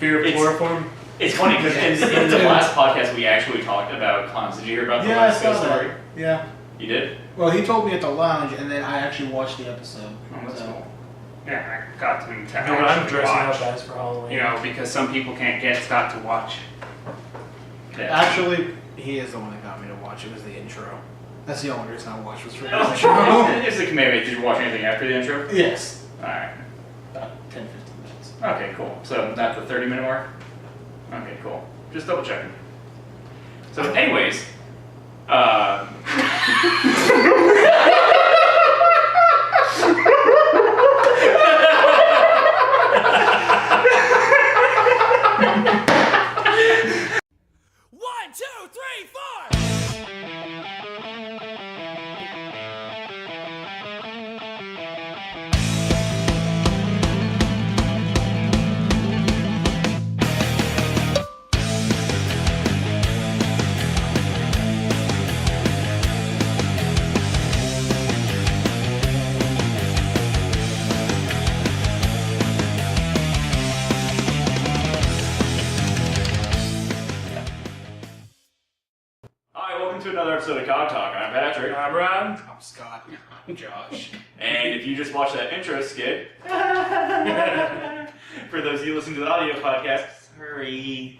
Fear of chloroform? It's funny because in the last podcast we actually talked about clowns. Did you hear about the last ghost story? Yeah. You did? Well, he told me at the lounge, and then I actually watched the episode. Oh, that's cool. Yeah, I got him to No, but I'm dressing watch. up as for Halloween. You know, because some people can't get Scott to watch. Yeah. Actually, he is the one that got me to watch. It was the intro. That's the only reason I watched was for the Oh, intro. it's a commitment. Did you watch anything after the intro? Yes. Alright. About 10, 15 minutes. Okay, cool. So not the 30-minute mark? Okay, cool. Just double checking. So anyways, hi, welcome to another episode of Cog Talk. I'm Patrick. I'm Ron. I'm Scott. I'm Josh. And if you just watched that intro skit, for those of you listening to the audio podcast, sorry.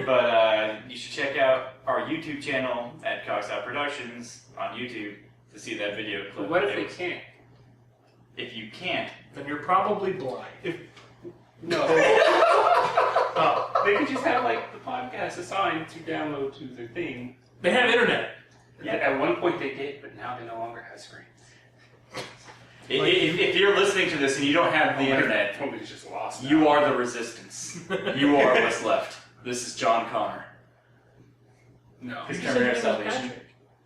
But you should check out our YouTube channel at Cogstout Productions on YouTube to see that video clip. But what if they can't? If you can't, Then you're probably blind. No. Oh, They could just have, like, the podcast assigned to download to their thing. they have internet. Yeah. At one point they did, but now they no longer have screens. if you're listening to this and you don't have the internet, Somebody's just lost now. you are the resistance. You are what's left. This is John Connor. No. His You said Terminator it was Salvation.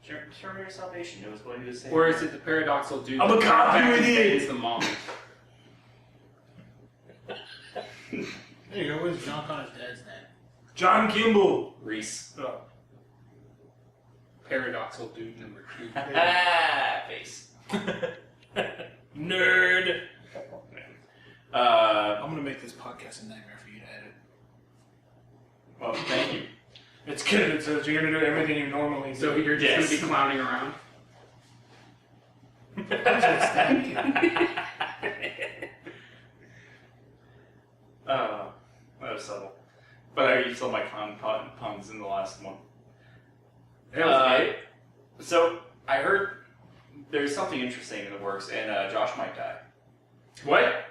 Patrick. Terminator Salvation. It was what he was saying. Or is it the paradoxical dude? I'm a that copy back with and you. fades the mom? There you go. What's John Connor's dad's name? John Kimball. Reese? Oh. Paradoxical dude number 2. Face. Nerd. I'm gonna make this podcast a nightmare for you to edit. Well, thank you. It's good. It says you're going to do everything you normally do. So you're just Yes. going to be clowning around? That was subtle. But I used all my puns in the last one. That was good. So, I heard there's something interesting in the works, and Josh might die. What?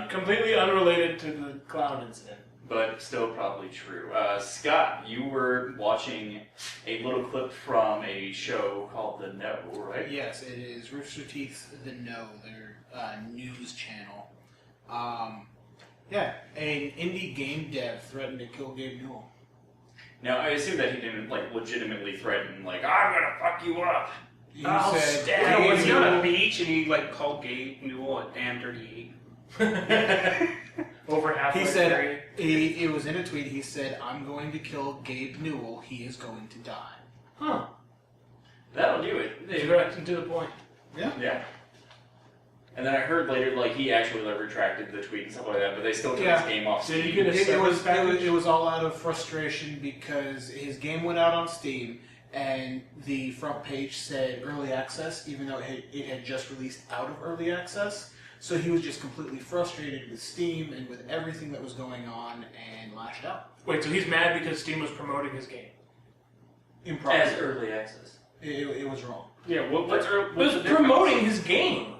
Completely unrelated to the clown incident. But still probably true. Scott, you were watching a little clip from a show called The Know, right? Yes, it is Rooster Teeth The Know, their news channel. Yeah, an indie game dev threatened to kill Gabe Newell. Now, I assume that he didn't, like, legitimately threaten, like, I'm gonna fuck you up. He I'll said, stab Was he you. on a beach and he like called Gabe Newell a damn dirty ape? Over halfway He said, it was in a tweet, he said, I'm going to kill Gabe Newell, he is going to die. Huh. That'll do it. Direct and to the point. Yeah. And then I heard later, like, he actually like, retracted the tweet and stuff like that, but they still took Yeah. his game off Did he Steam. get a severance package? It was all out of frustration because his game went out on Steam and the front page said early access, even though it had just released out of early access. So he was just completely frustrated with Steam and with everything that was going on and lashed out. Wait, so he's mad because Steam was promoting his game? Improperly. As early access. It was wrong. Yeah, what's It the was difference? promoting his game.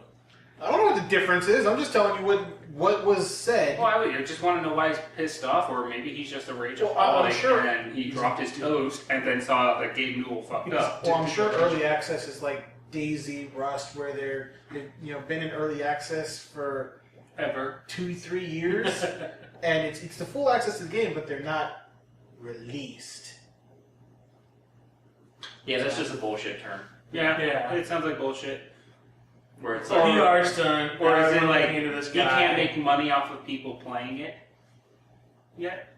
I don't know what the difference is. I'm just telling you what was said. Well, I just want to know why he's pissed off, or maybe he's just a rageaholic I'm sure- and he dropped his toast and then saw that Gabe Newell fucked up. Well, I'm sure early access is like DayZ, Rust, where they've been in early access for Ever. 2-3 years, and it's the full access to the game, but they're not released. Yeah, that's just a bullshit term. Yeah, it sounds like bullshit. Where it's Or like, PR stunt. Or is it we're like looking into this he guy. can't make money off of people playing it yet?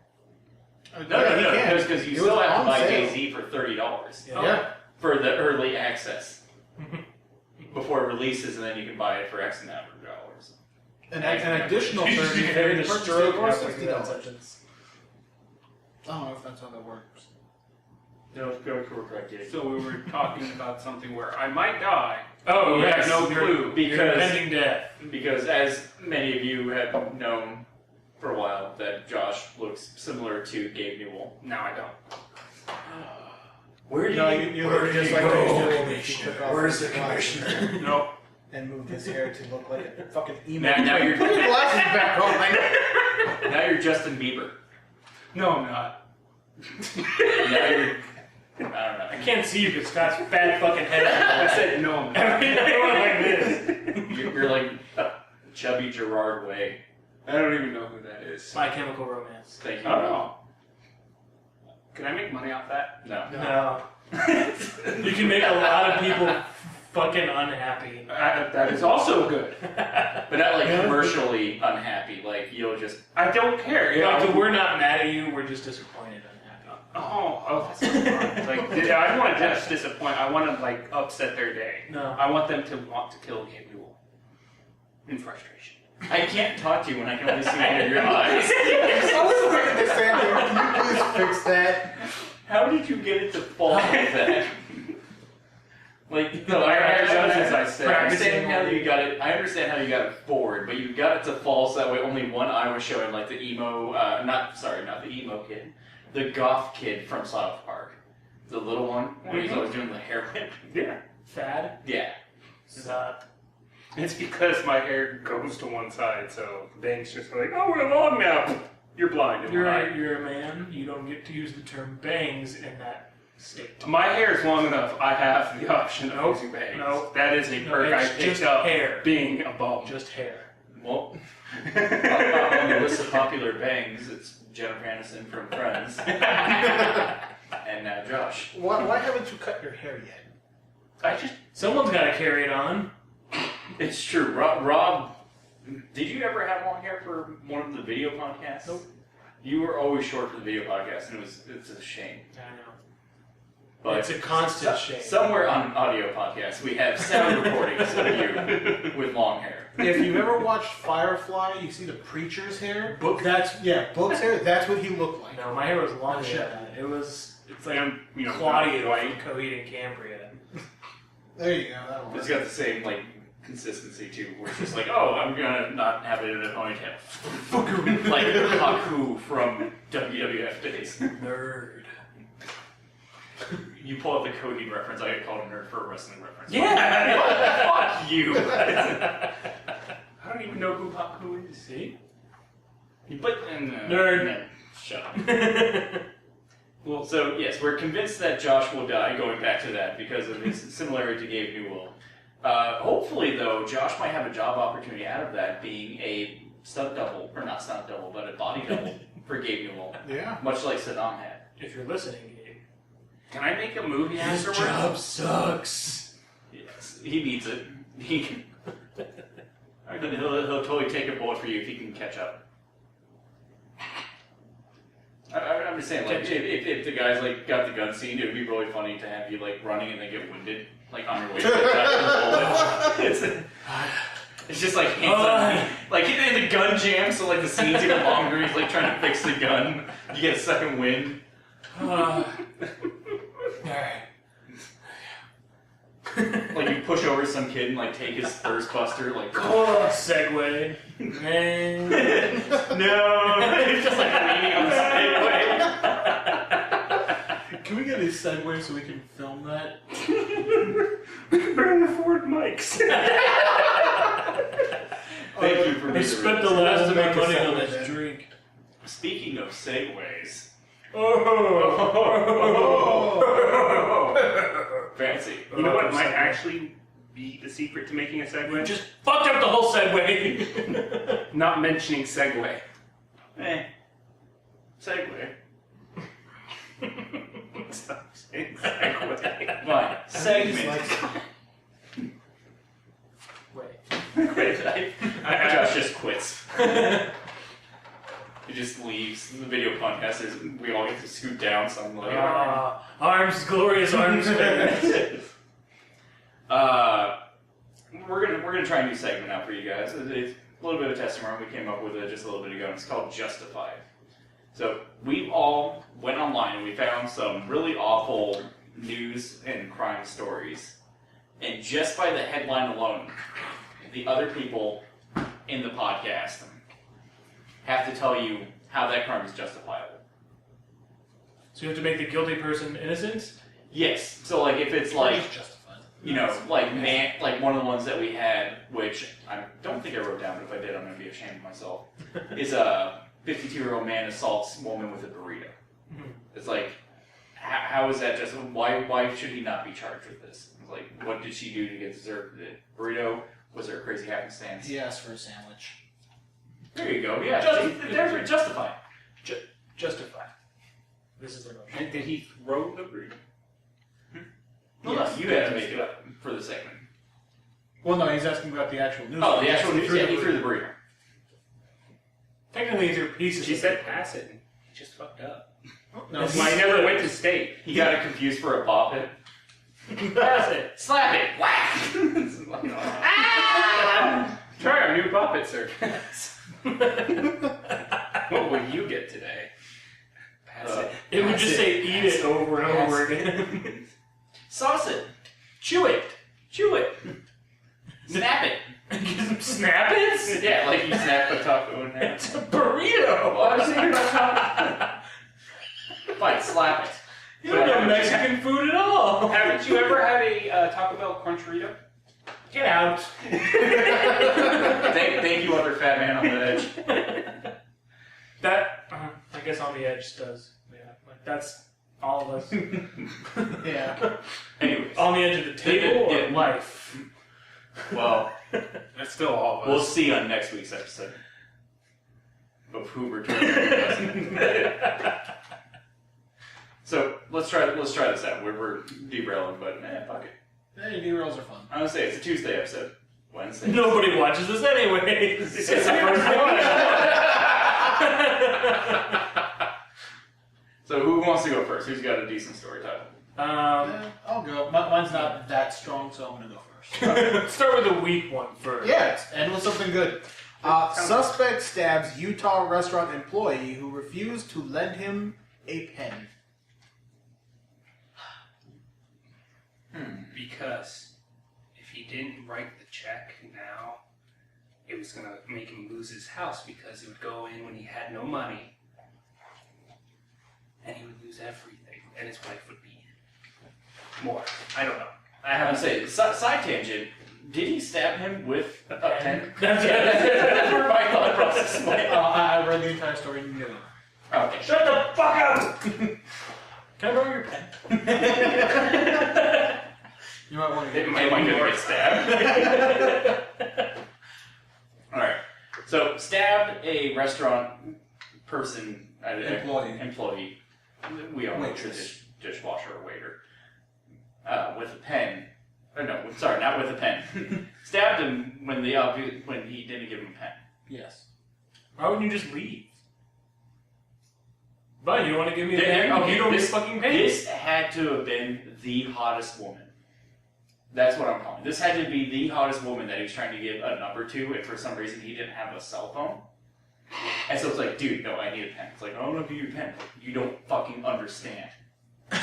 no, he can. because you It still was have to on buy sale. DayZ for $30 Yeah. for the early access before it releases, and then you can buy it for X amount of dollars. An additional You 30 should for have any a purchase stroke or halfway through that $60. sentence. I don't know if that's how that works. No, go correct, Gabe. So we were talking about something where I might die. Oh, We yes. have no you're- clue. You're Because impending death. Because as many of you have known for a while, that Josh looks similar to Gabe Newell. No, I don't. Where do No, you? you where look do just you like go, the Newell Commissioner? if you took off Where's his the glasses Commissioner? No. and moved his hair to look like a fucking emo. Now you're Put your glasses back on. now you're Justin Bieber. No, I'm not. Now you're. I don't know. I can't see you because Scott's fat fucking head. I said no, I'm not. Everyone like this. You're like chubby Gerard Way. I don't even know who that is. My Chemical Romance. Thank you. Oh. Can I make money off that? No. No. You can make a lot of people fucking unhappy. That is also good. But not like commercially unhappy. Like you'll just. I don't care. Like, we're not mad at you, we're just disappointed unhappy. Oh, that's not fun. Like, I don't want to just disappoint. I want to like upset their day. No. I want them to want to kill Gabe Newell in frustration. I can't talk to you when I can only see one of your eyes. I was looking at Sandy. Can you please fix that? How did you get it to fall like that? Like, no, I as I said. understand how you got it. I understand how you got it forward, but you got it to fall so that way only one eye was showing, like the emo. Not the emo kid, the goth kid from South Park, the little one where he's always doing the hair whip. Yeah. Fad? Yeah. Stop. It's because my hair goes to one side, so the bangs just like, oh, we're long now. You're blind in one eye. You're a man. You don't get to use the term bangs in that state. My hair is long enough. I have the option of Nope. using bangs. Nope. That is a No, perk I it's picked just up hair. being a bum. Just hair. Well, on the list of popular bangs, it's Jennifer Aniston from Friends, and now Josh. Why haven't you cut your hair yet? I just Someone's got to carry it on. It's true. Rob, did you ever have long hair for one of the video podcasts? Nope. You were always short for the video podcast, and it's a shame. I know. But It's a constant shame. Somewhere on an audio podcast, we have sound recordings of you with long hair. If you've ever watched Firefly, you see the preacher's hair. Book. Book's hair. That's what he looked like. No, my hair was long Oh, as shit. that. It's like am, Claudia white. from Coheed and Cambria. There you go. That one. It's got the same like consistency too, where it's just like, oh, I'm gonna not have it in a ponytail. Like Haku from WWF days. Nerd. You pull up the Coheed reference, I get called a nerd for a wrestling reference. Yeah! Fuck you! I don't even know who Haku is. See? But Nerd. No, shut up. Well, so yes, we're convinced that Josh will die, going back to that, because of his similarity to Gabe Newell. Hopefully, though, Josh might have a job opportunity out of that, being a stunt double, or not stunt double, but a body double for Gabe Newell, Yeah. much like Saddam had. If you're listening, Gabe. Can I make a movie His afterwards? job sucks. Yes, he needs it. He can. He'll totally take a bullet for you if he can catch up. I'm just saying, like, if the guys like got the gun scene, it would be really funny to have you like running and then get winded, like on your way to the bullet. It's just like like in the gun jam, so like the scenes even longer. He's like trying to fix the gun. You get a second wind. Alright. Like you push over some kid and like take his thirst buster, like Segway. Man. no, it's just like leaning on the Segway. Can we get a segue so we can film that? We can barely afford mics. Thank you for I being spent the the last of my Make a money on Segway this then. drink. Speaking of segues, fancy. You know what might actually be the secret to making a segue? Just fucked up the whole Segway. Not mentioning segue. Segue. Stop saying segue. Fine. Segment. Wait. Quit. Josh just quits. He just leaves. The video podcast is we all get to scoot down. So I'm like, Arms, glorious arms. we're gonna try a new segment out for you guys. little bit of testing run we came up with it just a little bit ago, and it's called Justified. So we all went online and we found some really awful news and crime stories. And just by the headline alone, the other people in the podcast have to tell you how that crime is justifiable. So you have to make the guilty person innocent? Yes. So like if it's like, Just justified. you know, like like one of the ones that we had, which I don't think I wrote down, but if I did, I'm going to be ashamed of myself, is a 52-year-old man assaults woman with a burrito. Mm-hmm. It's like, how is that just, why should he not be charged with this? It's like, what did she do to get deserved the burrito? Was there a crazy happenstance? He asked for a sandwich. There you go, yeah. They're justified. Justify. This is the motion. And did he throw the burrito? Well, no, you had to make it up for the segment. Well, no, he's asking about the actual news. Oh, the actual news, yeah, he threw the burrito. Technically, they're pieces. She said pass it, and he just fucked up. No, That's why he never went to state. He got it confused for a bop it. Pass it. Slap it! Whack! Try our new puppet circus. What will you get today? Pass it. It would Pass just it. say eat it over and Pass over it. again. Sauce it! Chew it! Chew it! Snap it! Snap it? Yeah, like you snap a taco in half. It's a burrito! Well, I was thinking about Fine, slap it. You don't know Mexican food at all. Haven't you ever had a Taco Bell Crunchurrito? Get out. Thank you, other fat man on the edge. That, I guess On the Edge does. Yeah, like that's all of us. Yeah. Anyways, On the edge of the table or Yeah. life? well, That's still all of we'll us. see on next week's episode of Who Returned. So let's try this out. We're derailing, but fuck it. Hey, B-rolls are fun. I'm gonna say it's a Tuesday episode. Wednesday. Nobody watches this anyways. It's the first one. So who wants to go first? Who's got a decent story title? I'll go. Mine's not that strong, so I'm gonna go first. Start with the weak one first. Yeah, end with something good. Suspect stabs Utah restaurant employee who refused to lend him a pen. Because if he didn't write the check now, it was going to make him lose his house because it would go in when he had no money. And he would lose everything. And his wife would be more. I don't know. I I'm haven't gonna say side tangent. Did he stab him with a pen? That's That's where my thought process went. I read the entire story and you know. Okay. Shut the fuck up! Can I borrow your pen? You might want to It get might get stabbed. Alright. So, stabbed a restaurant person, employee. We all know Waitress. dishwasher or waiter. With a pen. Or no, sorry, not with a pen. Stabbed him when he didn't give him a pen. Yes. Why wouldn't you just leave? But you don't want to give me a There- pen? okay, You don't this- need fucking pen. This had to have been the hottest woman. That's what I'm calling. This had to be the hottest woman that he was trying to give a number to, and for some reason he didn't have a cell phone. And so it's like, dude, no, I need a pen. It's like, I'm gonna give you a pen. Like, you don't fucking understand.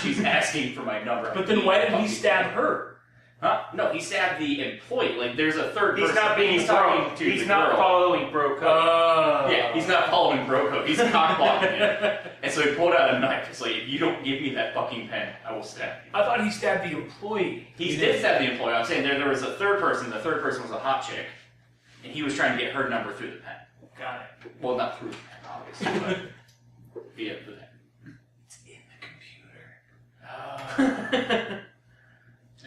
She's asking for my number. But then why did he stab her? Huh? No, he stabbed the employee. Like, there's a third He's person. not being He's talking bro. to He's the not girl. following bro code. Yeah, he's not following bro code. He's cockblocking it. And so he pulled out a knife. It's like, if you don't give me that fucking pen, I will stab you. I thought he stabbed the employee. He did stab the employee. I'm saying there was a third person. The third person was a hot chick. And he was trying to get her number through the pen. Got it. Well, not through the pen, obviously, but via the pen. It's in the computer.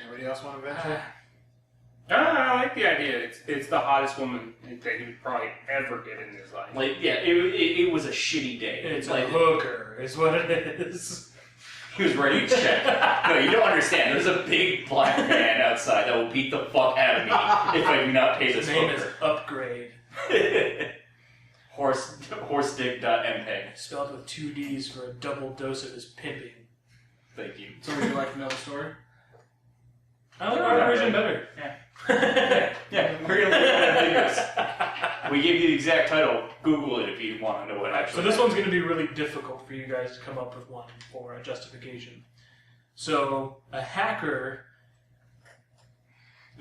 Anybody else want to venture? I like the idea. It's the hottest woman that he would probably ever get in his life. Like, yeah, it was a shitty day. It's like, a hooker, is what it is. he was ready to check. No, you don't understand. There's a big black man outside that will beat the fuck out of me if I do not pay His this name is hooker. Upgrade. Horsedick.mpeg. Spelled with 2 D's for a double dose of his pimping. Thank you. So would you like to know the story? I like our version better. Yeah. Yeah, we're gonna look at videos. We give you the exact title. Google it if you want to know what actually. So this one's going to be really difficult for you guys to come up with one for a justification. So a hacker,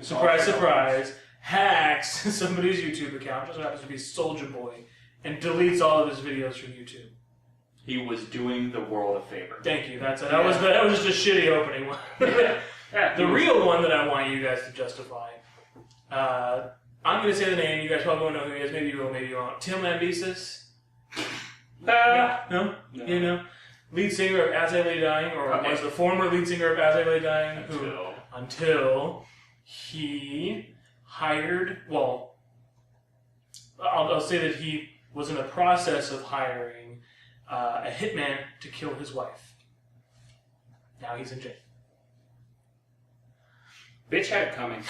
surprise, surprise, hacks somebody's YouTube account, just happens to be Soulja Boy, and deletes all of his videos from YouTube. He was doing the world a favor. Thank you. That's it. That was just a shitty opening one. The real one that I want you guys to justify. I'm going to say the name. You guys probably won't know who he is. Maybe you will, maybe you won't. Tim Lambesis? No? You know? Lead singer of As I Lay Dying, or was the former lead singer of As I Lay Dying, until he hired, well, I'll say that he was in the process of hiring a hitman to kill his wife. Now he's in jail. Bitch had it coming.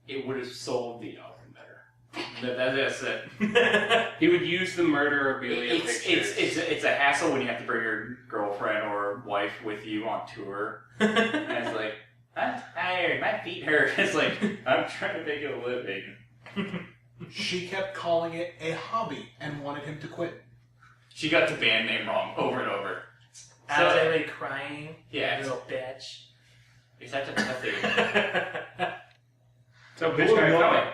It would have sold the album better. That's it. He would use the murderabilia pictures. It's a hassle when you have to bring your girlfriend or wife with you on tour. And it's like, I'm tired, my feet hurt. It's like, I'm trying to make it a living. She kept calling it a hobby and wanted him to quit. She got the band name wrong over and over. As I lay crying, yeah, little bitch. It's such a nothing. So bitch had it coming.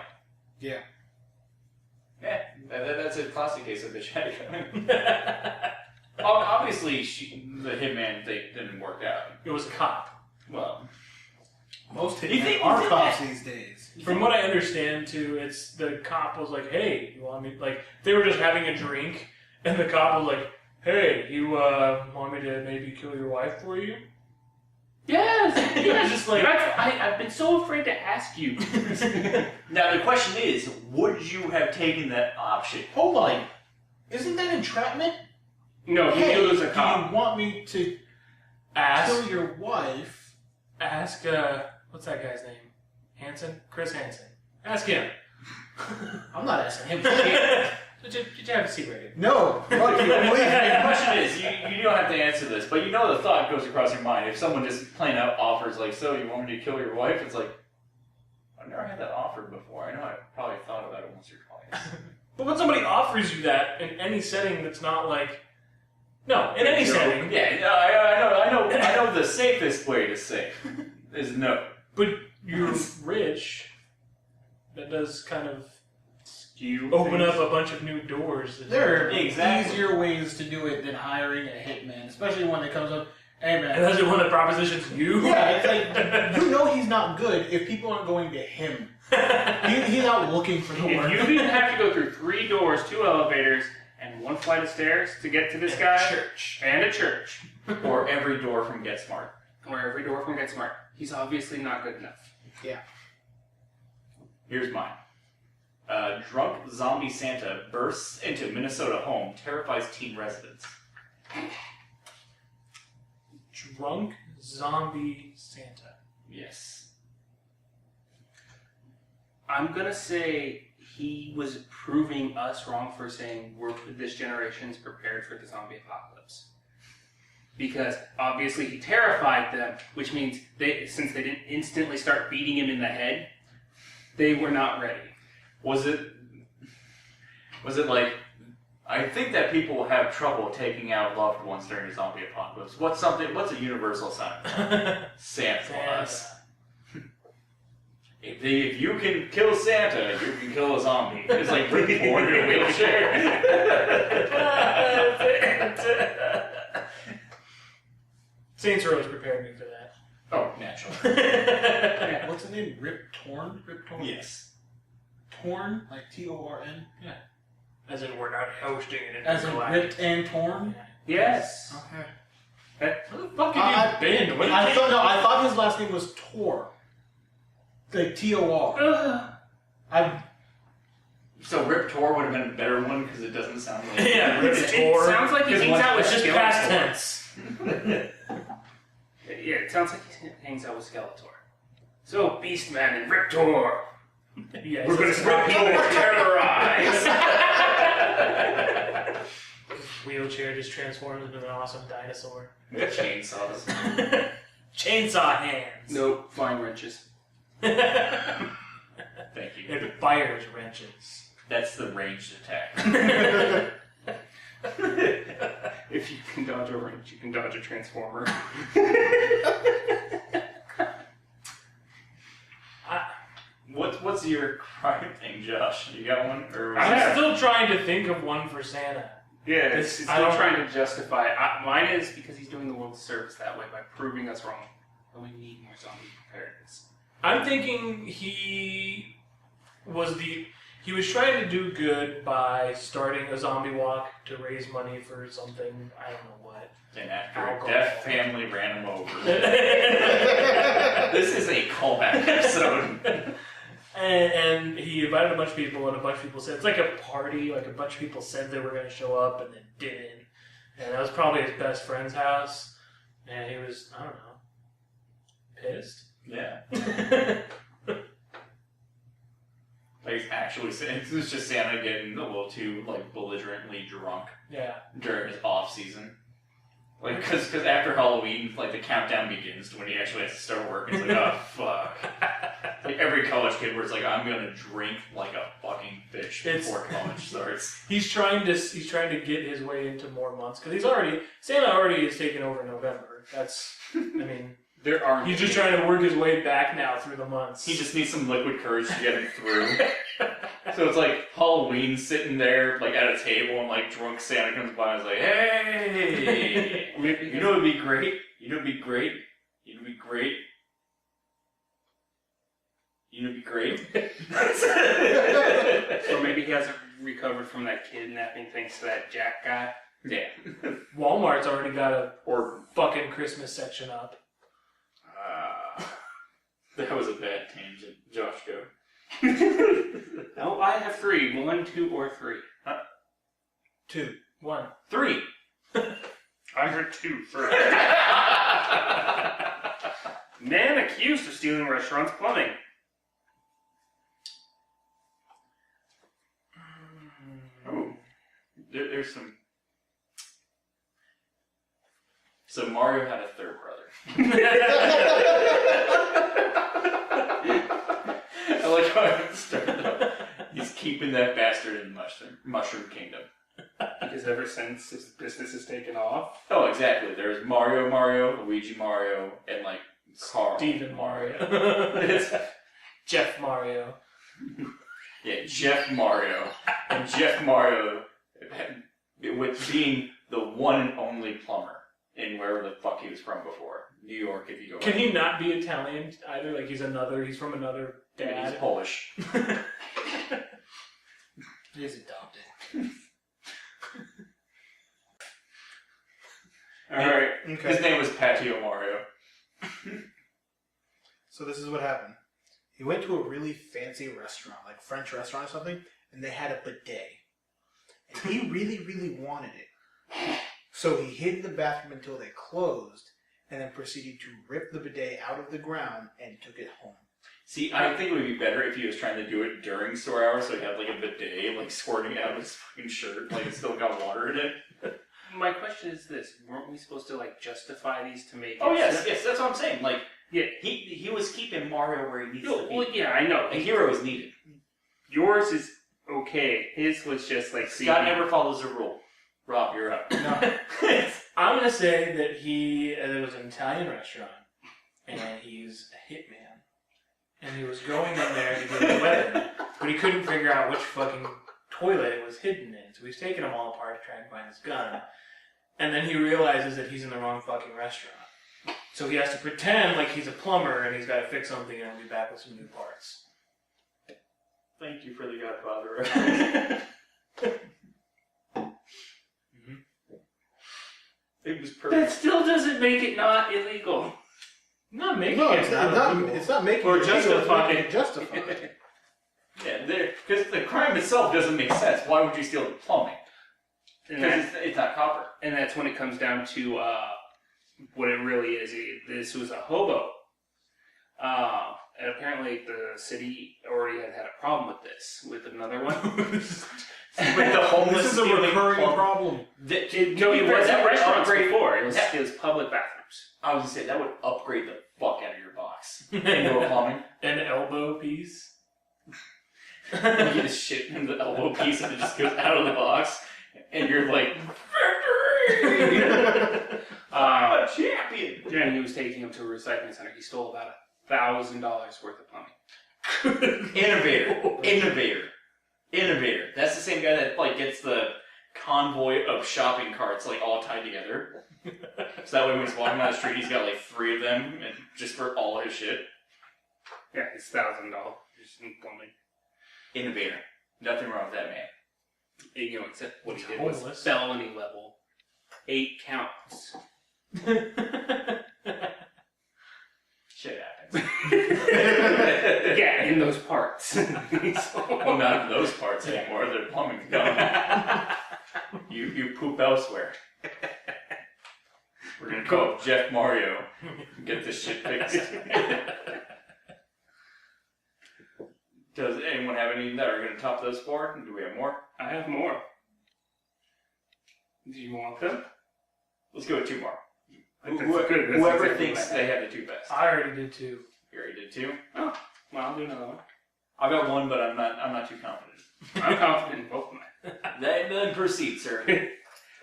Yeah. Yeah, that's a classic case of bitch had it coming. Obviously, the hitman thing didn't work out. It was a cop. Well, most You think- hitmen are you think cops that- these days. From what I understand, too, it's the cop was like, "Hey, you want me?" Like they were just having a drink, and the cop was like, "Hey, you want me to maybe kill your wife for you?" Yes! Yes, just like I've been so afraid to ask you. now the question is, would you have taken that option? Hold on. Isn't that entrapment? No, he Hey, knew it was a do cop. you want me to ask kill your wife? ask what's that guy's name? Hansen? Chris Hansen. Ask him. I'm not asking him. Did you have a secret here? No, fuck you. Believe The me. question is, you don't have to answer this, but you know the thought goes across your mind. If someone just plain out offers, like, so you want me to kill your wife? It's like, I've never had that offered before. I know I probably thought about it once or twice. But when somebody offers you that in any setting that's not like... No, in any setting. Yeah, I know the safest way to say is no. But you're rich. That does kind of You open up a bunch of new doors. There are Exactly. easier ways to do it than hiring a hitman, especially when it comes up, hey man. And that's the one that propositions you? Yeah, it's like, you know he's not good if people aren't going to him. He's out looking for the If work. you didn't have to go through 3 doors, 2 elevators, and 1 flight of stairs to get to this guy, Church. and a church, Or every door from Get Smart. or every door from Get Smart, he's obviously not good enough. Yeah. Here's mine. Drunk zombie Santa bursts into Minnesota home, terrifies teen residents. Drunk zombie Santa. Yes. I'm gonna say he was proving us wrong for saying this generation's prepared for the zombie apocalypse. Because obviously he terrified them, which means since they didn't instantly start beating him in the head, they were not ready. Was it like, I think that people will have trouble taking out loved ones during a zombie apocalypse. What's a universal sign? Santa Claus. If you can kill Santa, you can kill a zombie. It's like Rick Ford in a wheelchair. Saints Row has prepared me for that. Oh, naturally. What's the name? Rip Torn? Rip Torn? Yes. Torn? Like T-O-R-N? Yeah. As in, we're not hosting it. As in ripped and torn? Yes. Okay. Where the fuck have you been? What I thought his last name was Tor. Like T-O-R. So Rip Tor would have been a better one because it doesn't sound like Yeah, It sounds like he hangs out with It's just Skeletor. past tense. Yeah, it sounds like he hangs out with Skeletor. So, Beastman and Riptor, Yes, we're gonna it's stop people not- terrorize! Wheelchair just transforms into an awesome dinosaur. with chainsaws. Chainsaw hands. Nope, flying wrenches. Thank you. They're buyer's wrenches. That's the ranged attack. If you can dodge a wrench, you can dodge a transformer. What's your crime thing, Josh? You got one? Or I'm still trying to think of one for Santa. Yeah, it's still trying to justify it. Mine is because he's doing the world a service that way by proving us wrong. But we need more zombie preparedness. I'm thinking he was trying to do good by starting a zombie walk to raise money for something, I don't know what. And after a deaf family ran him over. This is a callback episode. And he invited a bunch of people, and a bunch of people said, it's like a party, like a bunch of people said they were going to show up and then didn't. And that was probably his best friend's house. And he was, I don't know, pissed? Yeah. Like, actually, it was just Santa getting a little too, like, belligerently drunk. Yeah. During his off-season. Like, because after Halloween, like, the countdown begins to when he actually has to start working. It's like, oh, fuck. Like, every college kid where it's like, I'm gonna drink like a fucking bitch before college starts. He's trying to get his way into more months, because Santa already is taking over November. That's, I mean... He's just trying to work his way back now through the months. He just needs some liquid courage to get him through. So it's like Halloween sitting there, like at a table, and like drunk Santa comes by and is like, "Hey, you know it'd be great. You know it'd be great. You know it'd be great. You know it'd be great." Or maybe he hasn't recovered from that kidnapping thanks to that Jack guy. Yeah. Walmart's already got a fucking Christmas section up. That was a bad tangent. Josh, go. No, I have 3. 1, 2, or 3. 2. 1. 3. I heard 2 first. Man accused of stealing restaurant's plumbing. Oh, there's some. So Mario had a third brother. I like how it started out. He's keeping that bastard in Mushroom Kingdom. Because ever since his business has taken off. Oh, exactly. There's Mario, Luigi Mario, and like Carl Steven Mario. Jeff Mario. Yeah, Jeff Mario. And Jeff Mario, with being the one and only plumber in wherever the fuck he was from before. New York, if you go. Can he not be Italian either? Like he's from another dad? He's Polish. He's adopted. Alright. Okay. His name was Patio Mario. So this is what happened. He went to a really fancy restaurant, like French restaurant or something, and they had a bidet. And he really, really wanted it. So he hid in the bathroom until they closed, and then proceeded to rip the bidet out of the ground and took it home. See, I think it would be better if he was trying to do it during store hours, so he had like a bidet, like squirting out of his fucking shirt, like it still got water in it. My question is this: weren't we supposed to like justify these to make? Oh yes, that's what I'm saying. Like, yeah, he was keeping Mario where he needs to be. Well, yeah, I know. A hero is needed. Yours is okay. His was just like Scott never follows a rule. Rob, you're up. No. I'm gonna say that it was an Italian restaurant, and he's a hitman. And he was going in there to get a weapon, but he couldn't figure out which fucking toilet it was hidden in. So he's taking them all apart to try and find his gun. And then he realizes that he's in the wrong fucking restaurant. So he has to pretend like he's a plumber and he's got to fix something and he'll be back with some new parts. Thank you for the Godfather. It was perfect. That still doesn't make it not illegal. Not making No, it. it's not making Or it illegal, justifying it's making it justified. Yeah, because the crime itself doesn't make sense. Why would you steal the plumbing? Because it's not copper. And that's when it comes down to what it really is. This was a hobo. And apparently the city already had a problem with this, with another one. With the homeless This is a recurring problem. No, it wasn't restaurants before. It was public bathrooms. I was gonna say, that would upgrade the fuck out of your box. Indoor plumbing. An elbow piece. You get a shit in the elbow piece and it just goes out of the box. And you're like, I'm a champion. When he was taking him to a recycling center, he stole about $1,000 worth of plumbing. Innovator. That's the same guy that like gets the convoy of shopping carts like all tied together. So that way when he's walking down the street, he's got like 3 of them, and just for all his shit. Yeah, it's $1,000 just in plumbing. Innovator. Nothing wrong with that man. You know, except what he did was Homeless. felony level. 8 counts. Shit happens. Yeah, in those parts. Well, not in those parts anymore. Their plumbing's gone. You poop elsewhere. We're gonna call up Jeff Mario and get this shit fixed. Does anyone have any that are gonna top those 4? Do we have more? I have more. Do you want them? Let's go with 2 more. Good. Whoever That's thinks exactly they have the 2 best. I already did 2. You already did 2. Oh, well, I'll do another one. I've got 1, but I'm not too confident. I'm confident in both of mine. Then proceed, sir.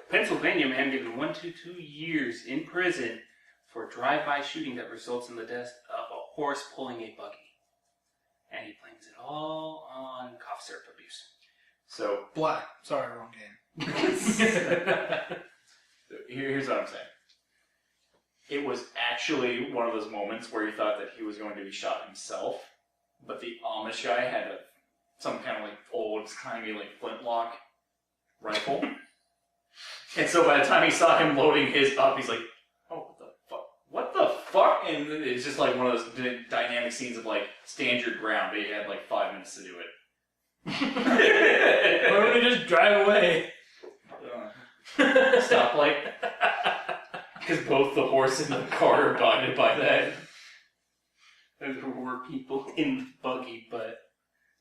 Pennsylvania man given 1 to 2 years in prison for drive-by shooting that results in the death of a horse pulling a buggy. And he blames it all on cough syrup abuse. So Black. Sorry, wrong game. here's what I'm saying. It was actually one of those moments where you thought that he was going to be shot himself, but the Amish guy had some kind of like old-timey like flintlock rifle. And so by the time he saw him loading his up, he's like, oh, what the fuck? And it's just like one of those dynamic scenes of like, stand your ground, but he had like 5 minutes to do it. Why don't we just drive away? Stoplight. Because both the horse and the car are bonded by that. There were people in the buggy, but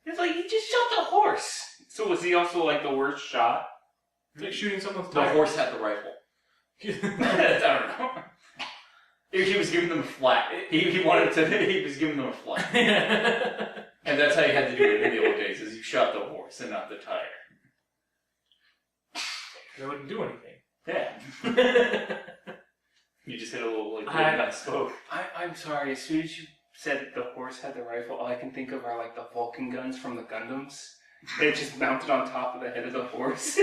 it's like, he just shot the horse. So was he also like the worst shot? It's like shooting someone's The tires. horse had the rifle. I don't know. He was giving them a flat. He wanted to. He was giving them a flat. And that's how you had to do it in the old days, is you shot the horse and not the tire. They wouldn't do anything. Yeah. You just hit a little like that spoke. I'm sorry, as soon as you said the horse had the rifle, all I can think of are like the Vulcan guns from the Gundams. They're just mounted on top of the head of the horse.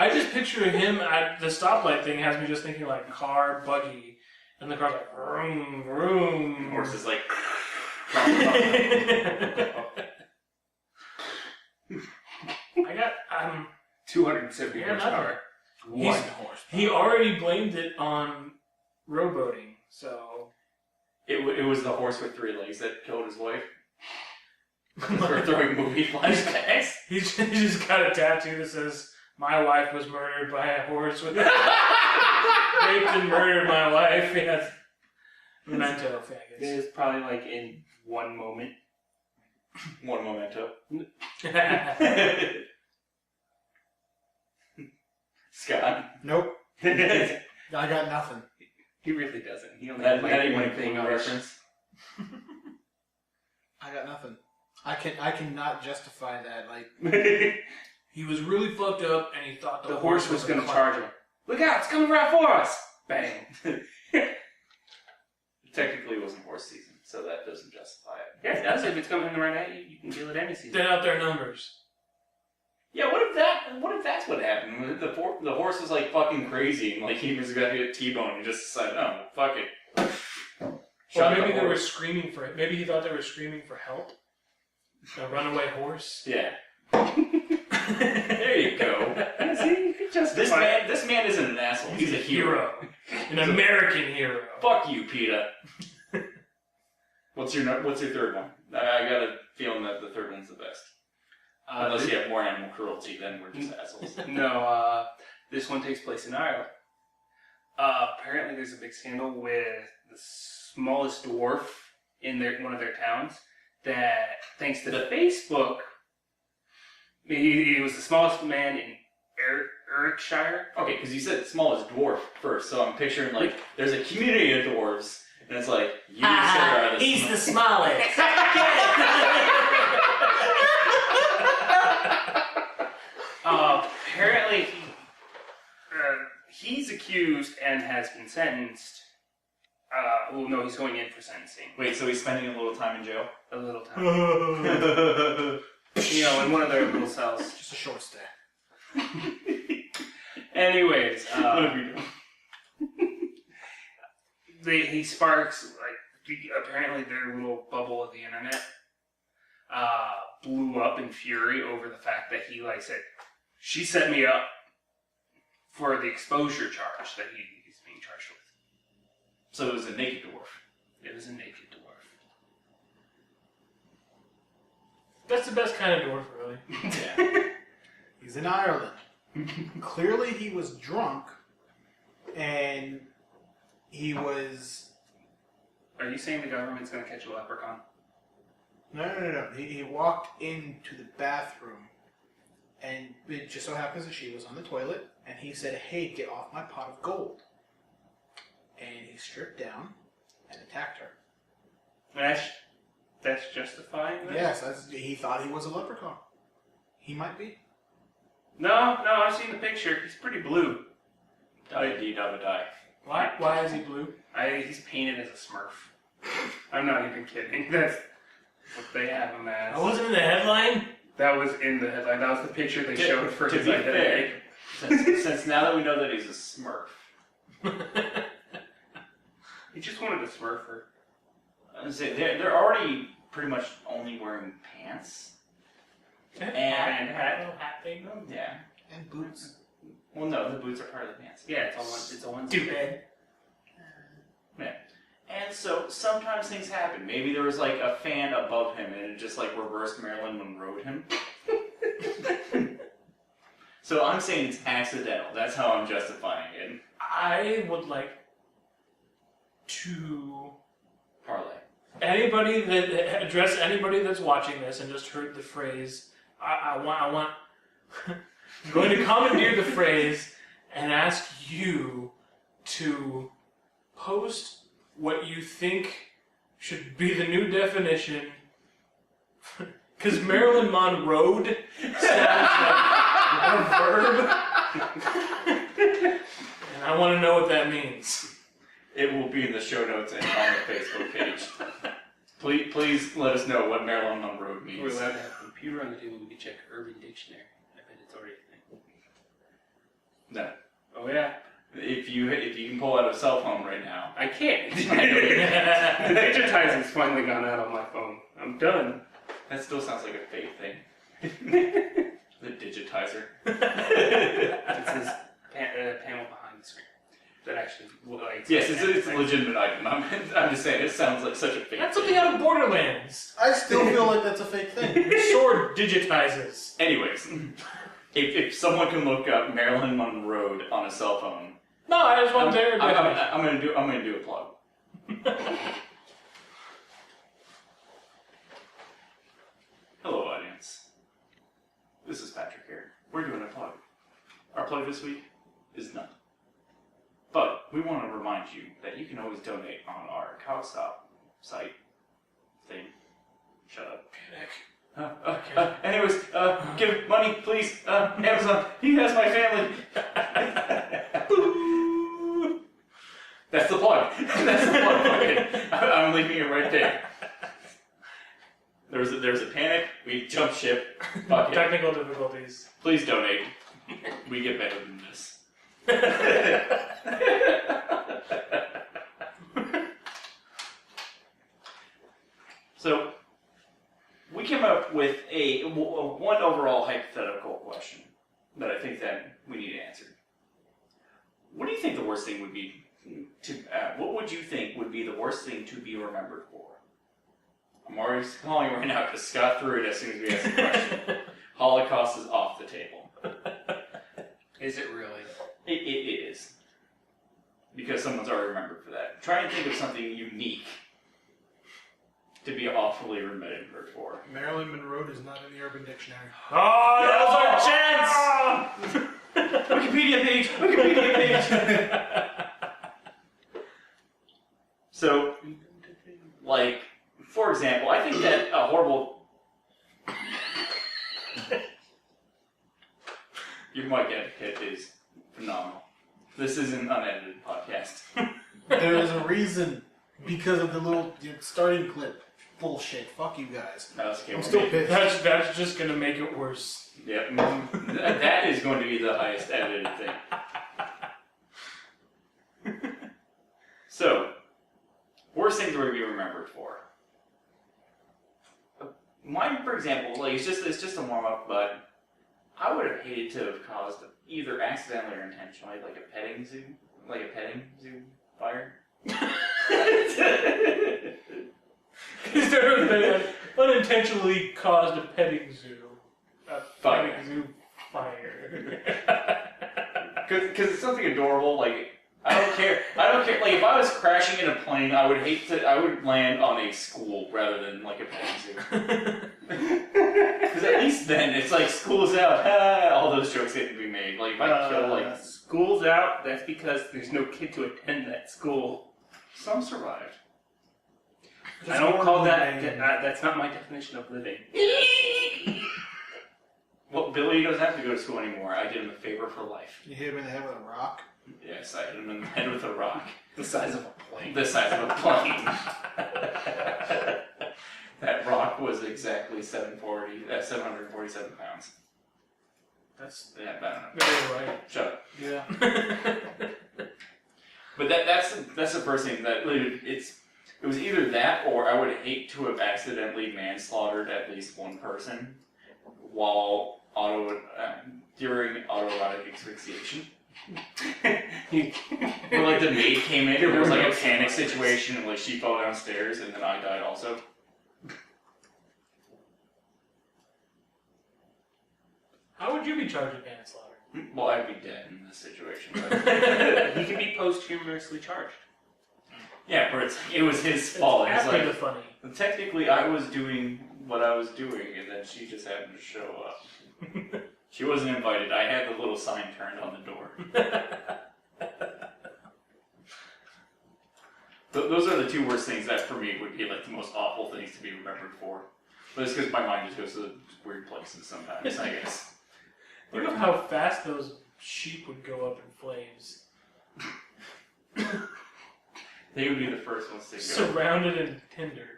I just picture him at the stoplight thing has me just thinking like car, buggy, and the car's like vroom, vroom. The horse is like. I got 270 Yeah, horsepower. He's- One horse. He already blamed it on rowboating, so It was the horse with 3 legs that killed his wife. We're throwing movie flashbacks. he just got a tattoo that says, "My wife was murdered by a horse with raped and murdered my wife." Yeah. Memento, It faggots. is probably like in one moment. One memento. Scott. Nope. He I got nothing. really doesn't. He only That has like ain't one one thing thing on reference. I got nothing. I cannot justify that. Like, He was really fucked up, and he thought The horse was going to a charge him. Look out, it's coming right for us! Bang. Technically, it wasn't horse season, so that doesn't justify it. Yeah, it does. If it's coming right at you, you can kill it any season. Thin out their numbers. Yeah, what if that's what happened? The horse was like fucking crazy, and like he was gonna get T-bone, and just decided, oh, fuck it. Or Shot maybe the they were horse. screaming for it. Maybe he thought they were screaming for help. A runaway horse. Yeah. There you go. See, you could justify This man isn't an asshole. He's a hero. An American hero. Fuck you, PETA. What's your third one? I got a feeling that the third one's the best. Unless you have more animal cruelty, then we're just assholes. No, this one takes place in Ireland. Apparently there's a big scandal with the smallest dwarf in one of their towns that, thanks to the Facebook, he was the smallest man in Berkshire. Okay, because you said smallest dwarf first, so I'm picturing like there's a community of dwarves, and it's like you sir are the he's the smallest. Apparently, he's accused and has been sentenced. Well, no, he's going in for sentencing. Wait, so he's spending a little time in jail? A little time. In one of their little cells. Just a short stay. Anyways, he sparks, apparently their little bubble of the internet blew up in fury over the fact that he, said, she set me up for the exposure charge that he's being charged with. So it was a naked dwarf. It was a naked dwarf. That's the best kind of dwarf, really. Yeah. He's in Ireland. Clearly he was drunk, and he was... Are you saying the government's going to catch a leprechaun? No. He walked into the bathroom, and it just so happens that she was on the toilet, and he said, "Hey, get off my pot of gold." And he stripped down and attacked her. That's justifying that? Yes, he thought he was a leprechaun. He might be. No, I've seen the picture. He's pretty blue. Die. Why is he blue? He's painted as a Smurf. I'm not even kidding. That's what they have him as. I wasn't in the headline. That was in the headline. That was the picture they showed for his be identity. fair, since now that we know that he's a Smurf, He just wanted a Smurfer. they're already pretty much only wearing pants. And hat. Hat thing. Yeah. And boots. Well, no, the boots are part of the pants. Yeah, it's a one. Stupid. Yeah. And so sometimes things happen. Maybe there was a fan above him and it just reversed Marilyn Monroe'd him. So I'm saying it's accidental. That's how I'm justifying it. I would like to Parlay. address anybody that's watching this and just heard the phrase. I want. I'm going to commandeer the phrase and ask you to post what you think should be the new definition. Because Marilyn Monroe sounds like a verb. And I want to know what that means. It will be in the show notes and on the Facebook page. Please let us know what Marilyn Monroe means. We're allowed to have a computer on the table. We can check Urban Dictionary. I bet it's already a thing. No. Oh yeah. If you can pull out a cell phone right now. I can't. The digitizing's finally gone out on my phone. I'm done. That still sounds like a fake thing. The digitizer. It's his panel behind the screen. That actually lights. Yes, it's a legitimate item. I'm just saying, it sounds like such a fake That's thing. something out of Borderlands. I still feel like that's a fake thing. Your sword digitizes. Anyways, if someone can look up Marilyn Monroe on a cell phone, No, I just want their definition. I'm gonna do a plug. Hello, audience. This is Patrick here. We're doing a plug. Our plug this week is none. But we want to remind you that you can always donate on our CowStop site thing. Shut up. Anyways, give money, please. Amazon, he has my family. That's the plug. That's the plug. Okay. I'm leaving it right there. There was a panic. We jumped ship. Fuck it. Technical difficulties. Please donate. We get better than this. So, we came up with one overall hypothetical question that I think that we need to answer. What do you think the worst thing would be what would you think would be the worst thing to be remembered for? I'm already calling right now because Scott threw it as soon as we asked the question. Holocaust is off the table. Is it really? It is. Because someone's already remembered for that. Try and think of something unique to be awfully remembered for. Marilyn Monroe is not in the Urban Dictionary. Oh, that was our chance! Wikipedia page! Wikipedia page! So, like, for example, I think that a horrible... Your mic etiquette is phenomenal. This is an unedited podcast. There is a reason, because of the little starting clip bullshit. Fuck you guys. No, it's okay. I'm still pissed. That's just gonna make it worse. Yep. That is going to be the highest edited thing. So, worst things we're going to be remembered for. Mine, for example, like it's just a warm up, but I would have hated to have caused either accidentally or intentionally, like a petting zoo fire. Because there have been unintentionally caused a petting zoo. A Fire. petting zoo fire. Because it's something adorable. Like I don't care. Like if I was crashing in a plane, I would land on a school rather than like a petting zoo. Because at least then it's like school's out. All those jokes get to be made. Like if I kill like school's out. That's because there's no kid to attend that school. some survived. I don't call that. That's not my definition of living. Well, Billy doesn't have to go to school anymore. I did him a favor for life. You hit him in the head with a rock. Yes, I hit him in the head with a rock. The size of a plane. The size of a plane. That rock was exactly 747 pounds. That's Yeah, I don't know. very right. Shut up. Yeah. But that's the first thing that it was either that or I would hate to have accidentally manslaughtered at least one person while during autoerotic asphyxiation. Where like the maid came in and there was like a panic situation and like she fell downstairs and then I died also. How would you be charged with manslaughter? Well, I'd be dead in this situation. But He can be posthumously charged. yeah, but it was his fault. It's After the like, funny. technically, I was doing what I was doing, and then she just happened to show up. She wasn't invited. I had the little sign turned on the door. Those are the two worst things that, for me, would be like the most awful things to be remembered for. But it's because my mind just goes to weird places sometimes, I guess. Think of how fast those sheep would go up in flames. They would be the first ones to go. Surrounded in tinder.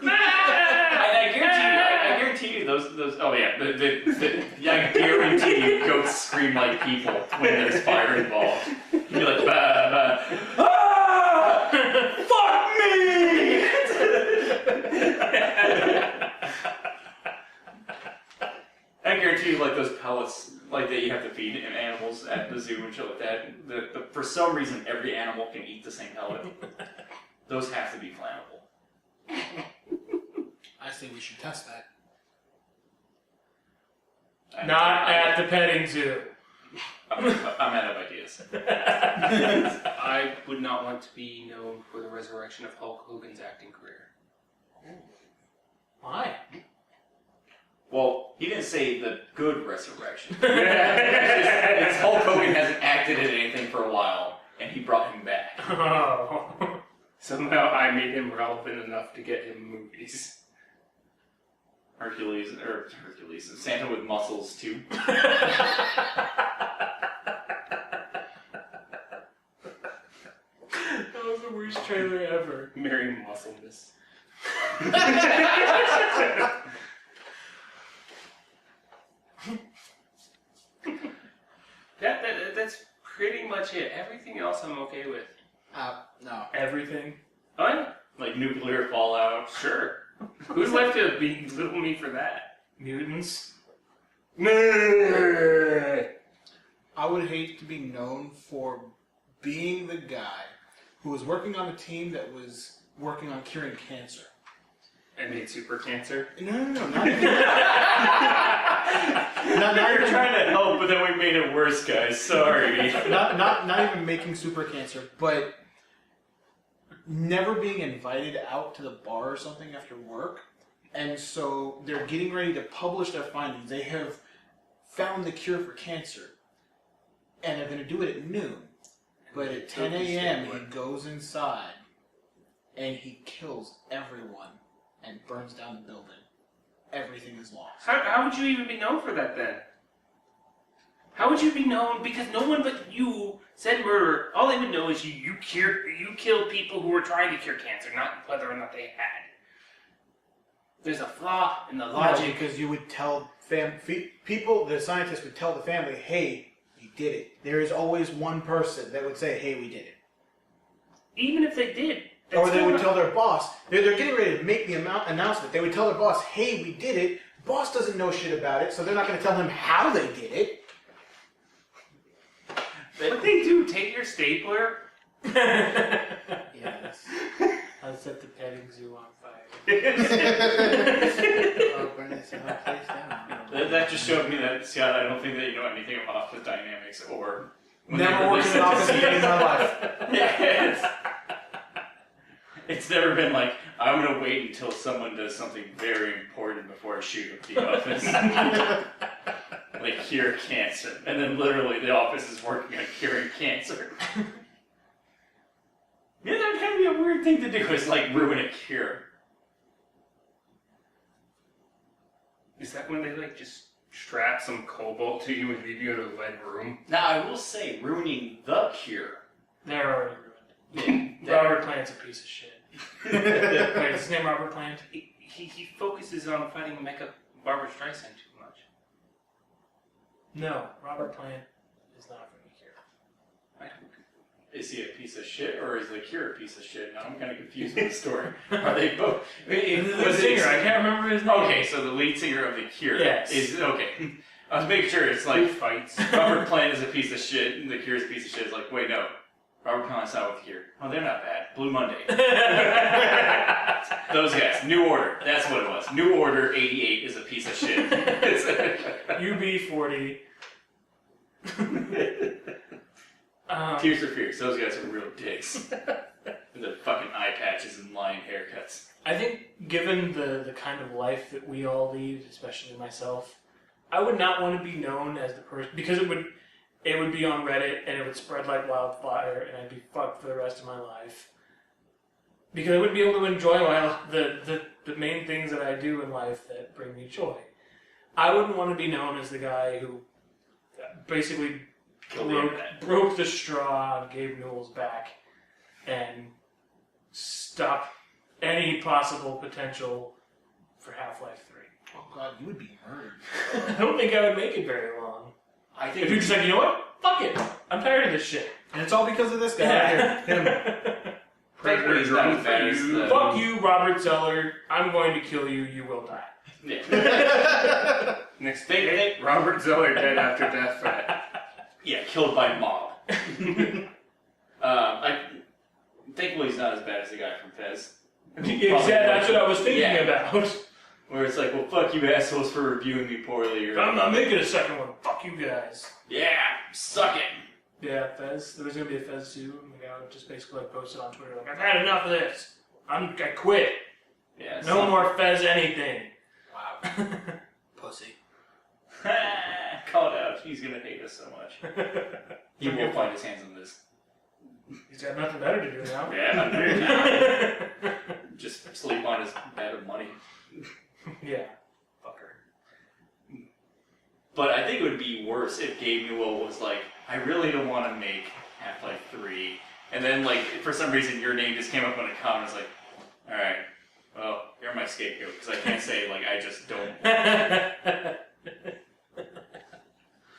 I guarantee you those. Oh yeah, I guarantee you goats scream like people when there's fire involved. You'd be like, bah, bah. Ah! Fuck me! I guarantee you, like those pellets, like that you have to feed animals at the zoo and shit like that. For some reason, every animal can eat the same pellet. Those have to be flammable. I say we should test that. Not at the petting zoo. I'm out of ideas. I would not want to be known for the resurrection of Hulk Hogan's acting career. Why? Well, he didn't say the good resurrection. It's Hulk Hogan hasn't acted in anything for a while, and he brought him back. Oh. Somehow I made him relevant enough to get him movies. Hercules, Santa with muscles too. That was the worst trailer ever. Mary Muscleness. That's pretty much it. Everything else I'm okay with. No. Everything. Fun? Like nuclear fallout. Sure. Who's left to belittle me for that? Mutants. I would hate to be known for being the guy who was working on a team that was working on curing cancer. And made super cancer? No, not even. Now you're trying to help, but then we made it worse, guys. Sorry. not even making super cancer, but never being invited out to the bar or something after work. And so they're getting ready to publish their findings. They have found the cure for cancer, and they're going to do it at noon. But at 10 a.m., he goes inside, and he kills everyone and burns down the building. Everything is lost. How would you even be known for that then? How would you be known? Because no one but you said murder. All they would know is you killed people who were trying to cure cancer, not whether or not they had. There's a flaw in the logic. No, because you would tell people, the scientists would tell the family, hey, you did it. There is always one person that would say, hey, we did it. Even if they did. Or they would tell their boss, they're getting ready to make the announcement. They would tell their boss, hey, we did it. Boss doesn't know shit about it, so they're not going to tell him how they did it. What they do, take your stapler. Yes. I'll set the petting zoo on fire. Burn this whole place down. That just showed me that, Scott, I don't think that you know anything about office dynamics or... Never worked in an office a day in my life. It's never been like, I'm going to wait until someone does something very important before I shoot up the office. Like cure cancer. And then literally the office is working on curing cancer. Yeah, that would kind of be a weird thing to do, is like ruin a cure. Is that when they like just strap some cobalt to you and leave you in a lead room? Now, I will say, ruining the cure. They're already ruined. Yeah, Robert Plant's a piece of shit. Wait, is his name Robert Plant? He focuses on fighting Mecha Barbara Streisand too much. No, Robert Plant is not from the cure. Is he a piece of shit, or is the cure a piece of shit? Now I'm kind of confused with the story. Are they both? The singer, I can't remember his name. Okay, so the lead singer of the Cure Yes. is okay. I was making sure it's like fights. Robert Plant is a piece of shit, and the Cure is a piece of shit. It's like, wait, no, Robert Plant's not with the Cure. Oh, they're not bad. Blue Monday. Those guys. New Order. That's what it was. New Order 88 is a piece of shit. UB40. Tears for Fears. Those guys are real dicks. The fucking eye patches and lion haircuts. I think, given the kind of life that we all lead, especially myself, I would not want to be known as the person, because it would be on Reddit and it would spread like wildfire and I'd be fucked for the rest of my life. Because I wouldn't be able to enjoy the main things that I do in life that bring me joy. I wouldn't want to be known as the guy who basically broke the straw on Gabe Newell's back and stopped any possible potential for Half-Life 3. Oh god, you would be murdered. I don't think I would make it very long. I think If you're just like, you know what? Fuck it. I'm tired of this shit. And it's all because of this guy right here. Him. Predator is not as bad as the... Fuck you, Robert Zeller. I'm going to kill you. You will die. Yeah. Next thing, Robert Zeller dead after death threat. Yeah, killed by mob. Thankfully he's not as bad as the guy from Fez. Exactly, that's what I was thinking about. Where it's like, well, fuck you assholes for reviewing me poorly. Or, I'm not making a second one. Fuck you guys. yeah, suck it. Yeah, Fez. There was going to be a Fez 2. And the guy just basically posted on Twitter, like, I've had enough of this. I quit. Yeah, No more Fez anything. Wow. Pussy. Call it out. He's going to hate us so much. He will find his hands on this. He's got nothing better to do now. Yeah, just sleep on his bed of money. Yeah. Fucker. But I think it would be worse if Gabe Newell was like, I really don't want to make Half-Life 3. And then, like, for some reason, your name just came up in a comment. It's like, alright, well, you're my scapegoat. Because I can't say, like, I just don't.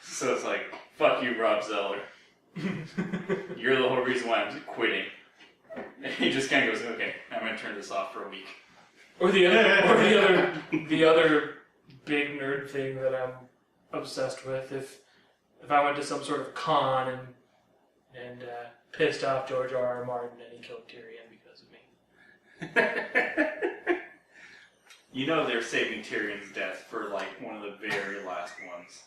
So it's like, fuck you, Rob Zeller. You're the whole reason why I'm quitting. And he just kind of goes, okay, I'm going to turn this off for a week. Or the other big nerd thing that I'm obsessed with. If I went to some sort of con and pissed off George R.R. Martin and he killed Tyrion because of me. You know they're saving Tyrion's death for like one of the very last ones.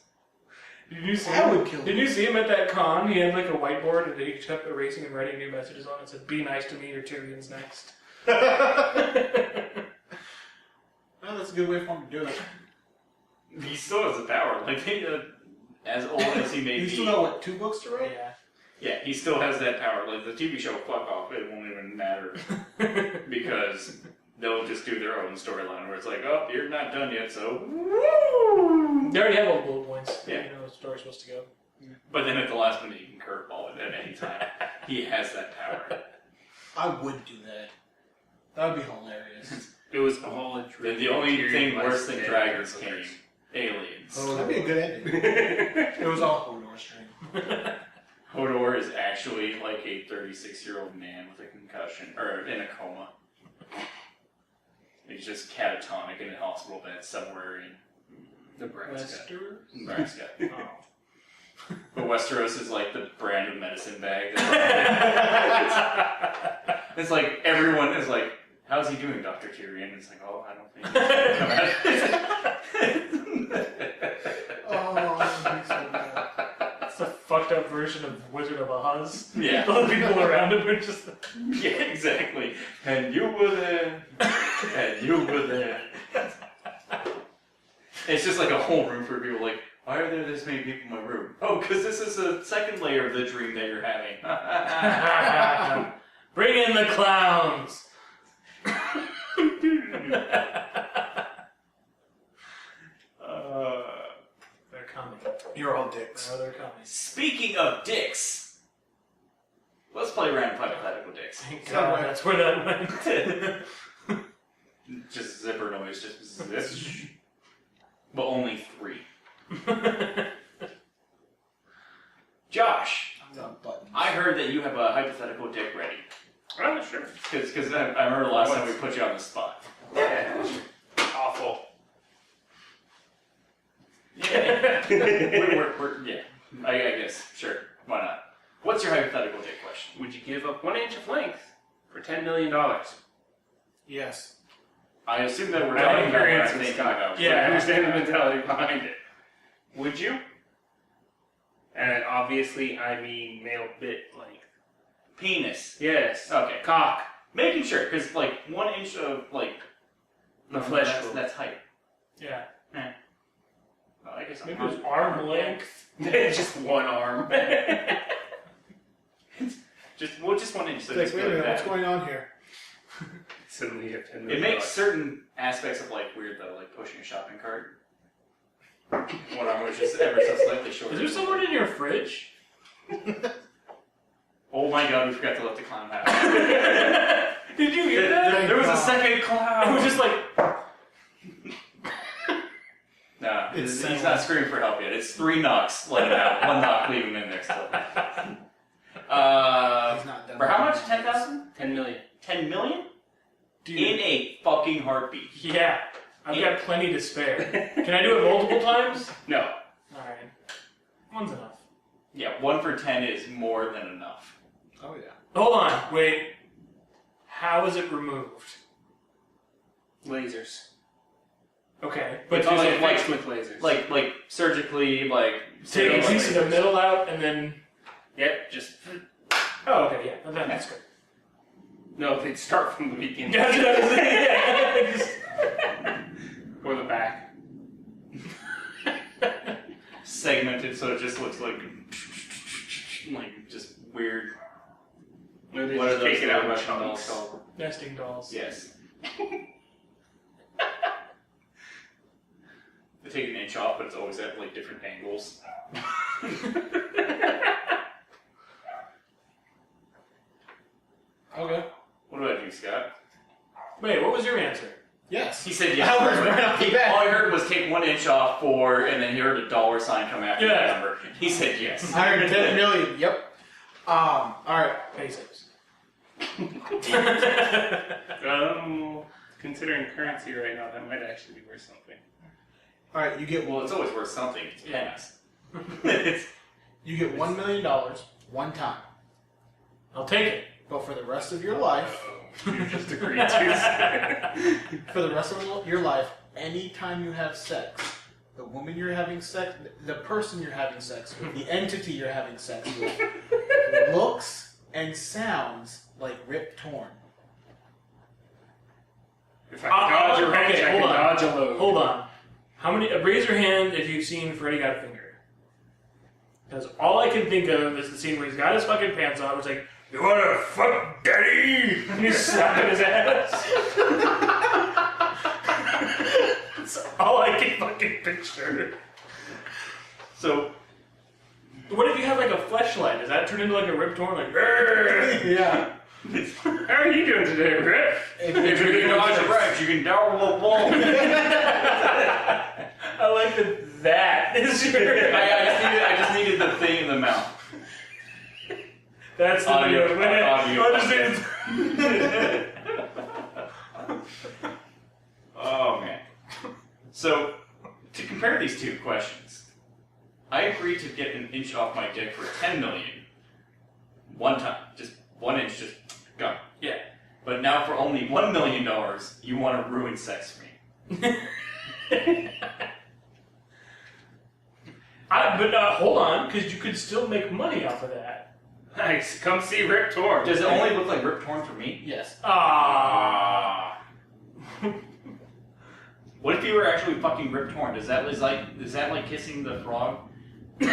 Did you see I him? would kill Did him. you see him at that con? He had like a whiteboard and he kept erasing and writing new messages on it. It said, "Be nice to me, or Tyrion's next." Well, that's a good way for him to do it. He still has the power. Like as old as he may You be. still got, what, 2 books to write? Yeah. Yeah, he still has that power. Like, the TV show, fuck off, it won't even matter. Because they'll just do their own storyline where it's like, oh, you're not done yet, so woo! They already have all the bullet points. Yeah. You know the story's supposed to go. But then at the last minute, he can curveball it at any time. He has that power. I would do that. That would be hilarious. It was all a Then the only thing worse than dragons came. Aliens. Oh, that'd be a good ending. It was all Hodor's dream. Hodor is actually like a 36-year-old man with a concussion, or in a coma. He's just catatonic in a hospital bed somewhere in Nebraska. Nebraska. Oh. But Westeros is like the brand of medicine bag. It's like everyone is like, how's he doing, Dr. Tyrion? It's like, oh, I don't think he's come out. Oh, that'd be so bad. It's a fucked up version of Wizard of Oz. Yeah. All the people around him are just. Yeah, exactly. And you were there. And you were there. It's just like a whole room for people like, why are there this many people in my room? Oh, because this is the second layer of the dream that you're having. Bring in the clowns! They're coming. You're all dicks. No, they're coming. Speaking of dicks, let's play around hypothetical dicks. Thank God, that's where that went. Just zipper noise, just zip. But only 3. Josh, I'm on buttons. I heard that you have a hypothetical dick ready. Oh, sure. Because I remember last time we put you on the spot. Yeah. Awful. Yeah. Yeah. I guess. Sure. Why not? What's your hypothetical dick question? Would you give up 1 inch of length for $10 million? Yes. I assume that we're I talking think about your what I'm answer's thinking Scott. about. Yeah, I understand the mentality behind it. Would you? And obviously, I mean male bit length. Penis. Yes. Okay. Cock. Making sure, because like 1 inch of like The flesh. that's height. Yeah. Well, I guess Maybe it was arm length. Just one arm. just 1 inch. So Like, just wait a like minute, that. what's going on here? Suddenly you have $10 It million. makes certain aspects of life weird though, like pushing a shopping cart. One arm was just ever so slightly shorter. Is there someone in your fridge? Oh my god, we forgot to let the clown out. Did you hear that? There was a God. second clown. It was just like. Nah, It's he's silent. not screaming for help yet. It's 3 knocks, let him out. 1 knock, leave him in there still. He's not done. For how much? 10,000? 10 million. 10 million? Dude. In a fucking heartbeat. Yeah. I've got plenty to spare. Can I do it multiple times? No. Alright. One's enough. Yeah, 1 for 10 is more than enough. Oh, yeah. Hold on. Wait. How is it removed? Lasers. Okay. But But it's does also it fixed with lasers. Like surgically, like... take a like- piece of the middle out and then. Yep, just... Oh, okay, yeah. Well, then that's good. No, they'd start from the beginning. That's what I was thinking. Yeah. Just- Or the back. segmented so it just looks like just weird. Or they What are just those take it out in Russian dolls chunks. called? Nesting dolls. Yes. They take an inch off, but it's always at like different angles. Okay. What about you, Scott? Wait, what was your answer? Yes. He said yes. I was right off the bat. All I heard was take 1 inch off for, and then he heard a dollar sign come after Yeah. the number. He said yes. 110 million. Yep. All right. Pesos. Considering currency right now, that might actually be worth something. All right. You get Well, it's always worth something. It's pennies. $1 million one time, I'll take it. but for the rest of your life, You just agreed to. for the rest of your life, anytime you have sex, the woman you're having sex, the person you're having sex with, the entity you're having sex with, looks and sounds like Rip Torn. If I can dodge a wrench, okay, I can hold on. dodge a load. Hold on. How many? Raise your hand if you've seen Freddy Got Fingered. Because all I can think of is the scene where he's got his fucking pants on. It's like, you wanna fuck daddy? And he's slapping his ass. That's all I can fucking picture. So, what if you have like a fleshlight? Does that turn into like a Rip Torn? Like, "Arr!" Yeah. How are you doing today, Rip? if you can dodge a wrench, you can dodge a ball. I like that is your... I just needed the thing in the mouth. That's the Audio- video. audio I just needed... Oh, man. So, to compare these two questions, I agreed to get an inch off my dick for $10 million. One time. Just 1 inch, just gone. Yeah. But now for only $1 million, you want to ruin sex for me. But hold on, because you could still make money off of that. Nice. Come see Rip Torn. Does it only look like Rip Torn for me? Yes. Ah. What if you were actually fucking Rip Torn? Is that like kissing the frog? No,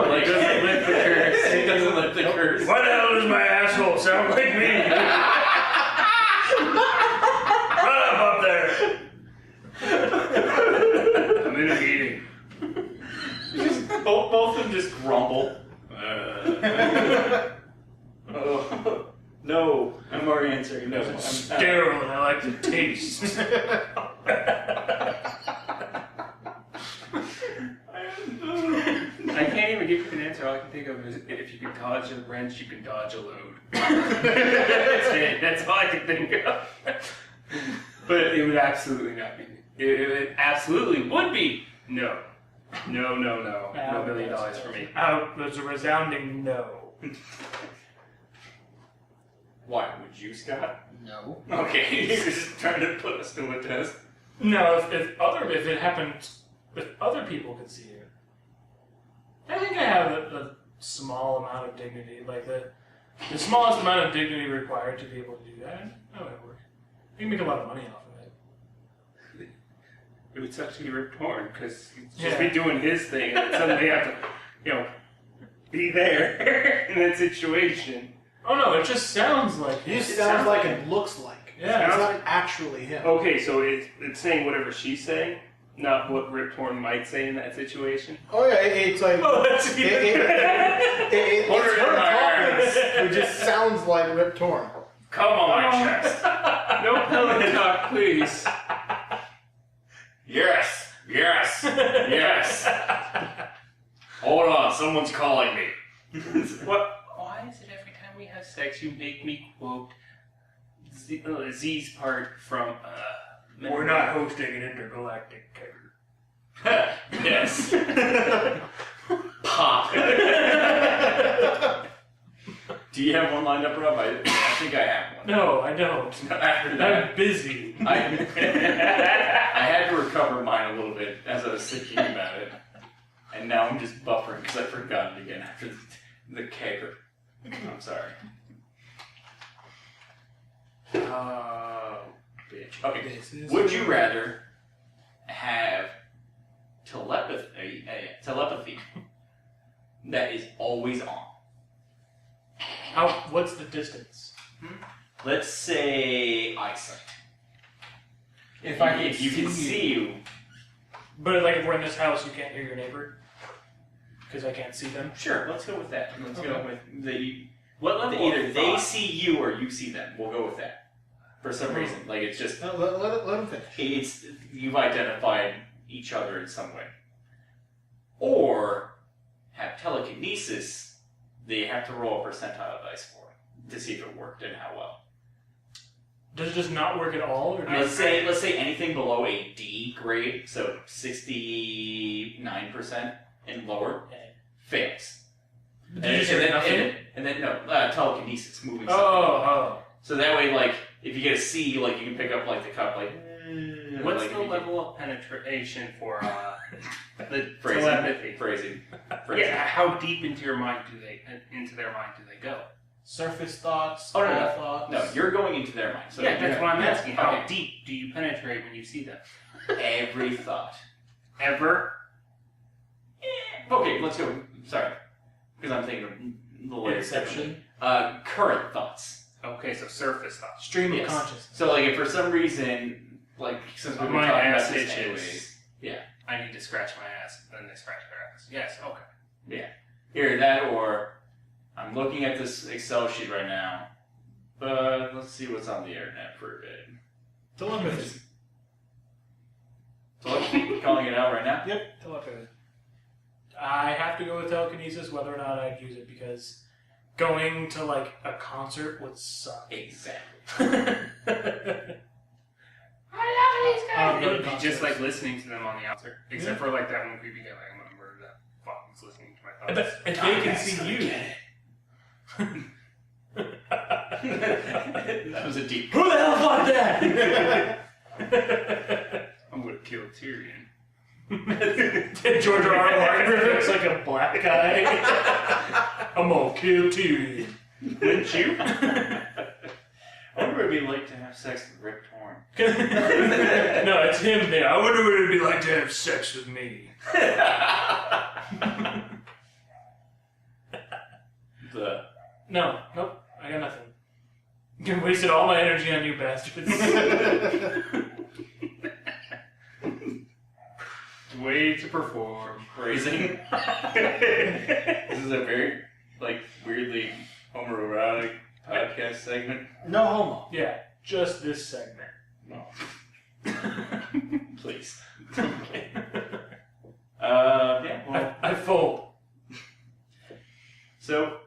Like, it doesn't lick the curse. It doesn't lick the curse. Why the hell does my asshole sound like me? Run up there. I'm in a meeting. Both of them just grumble. Oh, no, I'm already answering. No, I'm Sterile, and I like the taste. I can't even give you an answer. All I can think of is if you can dodge a wrench, you can dodge a load. That's it. That's all I can think of. But it would absolutely not be. It absolutely would be. No. No $1 million for me. There's a resounding no. Why? Would you, Scott? No. Okay, you're just trying to put us to a test. No, if it happened, if other people could see it, I think I have a small amount of dignity, like the smallest amount of dignity required to be able to do that. That would work. You can make a lot of money off of it. It would suck to be Rip Torn because he'd just be doing his thing and then suddenly have to, be there in that situation. Oh no, it just sounds like It just sounds like it looks like. Yeah. It's not actually him. Okay, so it's saying whatever she's saying, not what Rip Torn might say in that situation. Oh yeah, it's like Oh, that's it's her talking. It just sounds like Rip Torn. Come on my chest. No pillow talk, please. Yes, yes, yes. Hold on, someone's calling me. What? Why is it every time we have sex you make me quote Z's part from We're not hosting an intergalactic kegger. Yes. Pop. Do you have one lined up, Rob? I think I have one. No, I don't. After that, I'm busy. I had to recover mine a little bit as I was thinking about it. And now I'm just buffering because I forgot it again after the kegger. I'm sorry. Oh, bitch. Okay. Would you rather have telepathy that is always on? What's the distance? Let's say eyesight. If you can see you. But like if we're in this house, you can't hear your neighbor because I can't see them. Sure, let's go with that. Let's go with what level? either they see you or you see them. We'll go with that. For some reason, like it's just No, let him finish. it's you've identified each other in some way, or have telekinesis. They have to roll a percentile dice for it to see if it worked and how well. Does it just not work at all? Or Let's say anything below a D grade, so 69% and lower, fails. Did you say nothing? And then no, telekinesis, moving. Oh. So that way, like, if you get a C, like, you can pick up, like, the cup, like... What's like, the level of penetration for the Phrasing. telepathy? Phrasing. Yeah, how deep into their mind do they go? Surface thoughts, Oh, no. thoughts. No, you're going into their mind. So Yeah, that's what I'm asking. How Okay. deep do you penetrate when you see them? Every thought. Ever? Okay, let's go. Sorry. Because I'm thinking of the latest Inception. Current thoughts. Okay, so surface thoughts. Stream of Yes. consciousness. So, like, if for some reason, like, since we've been My talking about ass this itches. anyways. Yeah. I need to scratch my ass, then they scratch their ass. Yes, okay. Yeah. Either that or I'm looking at this Excel sheet right now, but let's see what's on the internet for a bit. Telepathy. So I'm calling it out right now? Yep, telepathy. I have to go with telekinesis whether or not I'd use it because going to like a concert would suck. Exactly. It would be just like listening to them on the outside, except for like that one creepy guy. Like, I remember that fuck was listening to my thoughts. And they can see you. That was a deep. Who the hell thought that? I'm gonna kill Tyrion. George R. R. Martin looks like a black guy. I'm gonna kill Tyrion. Wouldn't you? I wonder what it'd be like to have sex with Rip Torn. No, it's him there. I wonder what it'd be like to have sex with me. Nope. I got nothing. You wasted all my energy on you bastards. Way to perform. Phrasing. This is a very, like, weirdly homoerotic podcast segment. No homo. Yeah, just this segment. No. Please. Okay. Yeah, well. I fold. So,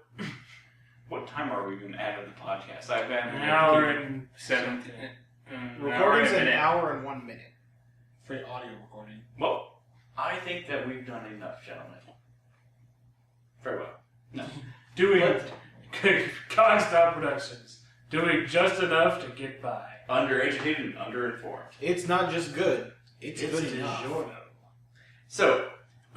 what time are we going to add to the podcast? I've been An hour and 17. Recording's an hour and 1 minute for the audio recording. Well, I think that we've done enough, gentlemen. Very well. No. Doing Cogstop Productions. Doing just enough to get by. Undereducated and underinformed. It's not just good. It's good a enough. DiGiorno. So,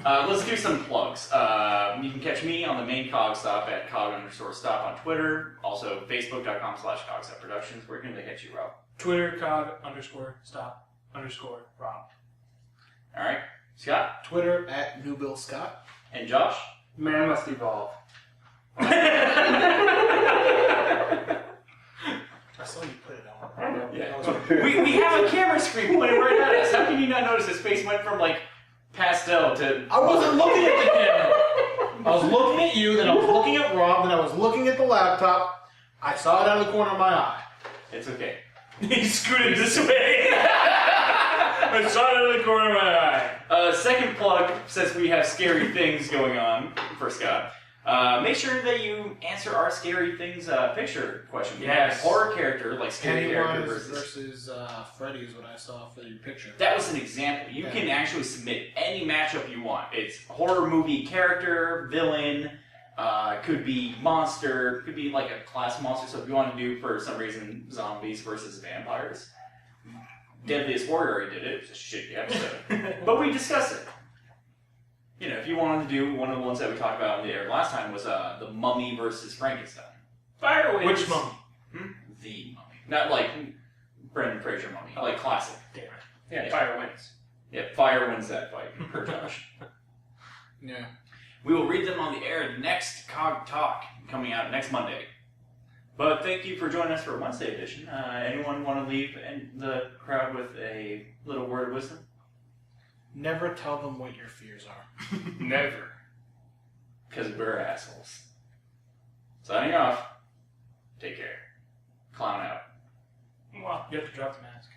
let's do some plugs. You can catch me on the main Cogstop at cog_stop on Twitter. Also, facebook.com/Cogstop Productions. Where can they catch you, Rob? Twitter, cog_stop_Rob. Alright. Scott? Twitter at NewBillScott. And Josh? Man must evolve. I saw you put it on. Yeah. We have a camera screen pointed right at us. How can you not notice his face went from, like, pastel to... I wasn't looking at the camera. I was looking at you, then I was looking at Rob, then I was looking at the laptop. I saw it out of the corner of my eye. It's okay. He scooted this way. I saw it out of the corner of my eye. Second plug, since we have scary things going on for Scott, make sure that you answer our scary things picture question. We have Yes. horror character, like scary character Pennywise versus... Freddy is what I saw for your picture. That was an example. You can actually submit any matchup you want. It's horror movie character, villain, could be monster, could be like a class monster. So if you want to do, for some reason, zombies versus vampires, Deadliest Warrior already did it. It was a shitty episode. But we discussed it. You know, if you wanted to do one of the ones that we talked about on the air last time was the Mummy versus Frankenstein. Fire wins. Which mummy? The Mummy. Not like Brendan Fraser Mummy. Like classic. Damn it. Yeah, fire wins. Yeah, fire wins that fight per Josh. Yeah. We will read them on the air next Cog Talk, coming out next Monday. But thank you for joining us for Wednesday edition. Anyone want to leave the crowd with a little word of wisdom? Never tell them what your fears are. Never. Because we're assholes. Signing off. Take care. Clown out. Well, you have to drop the mask.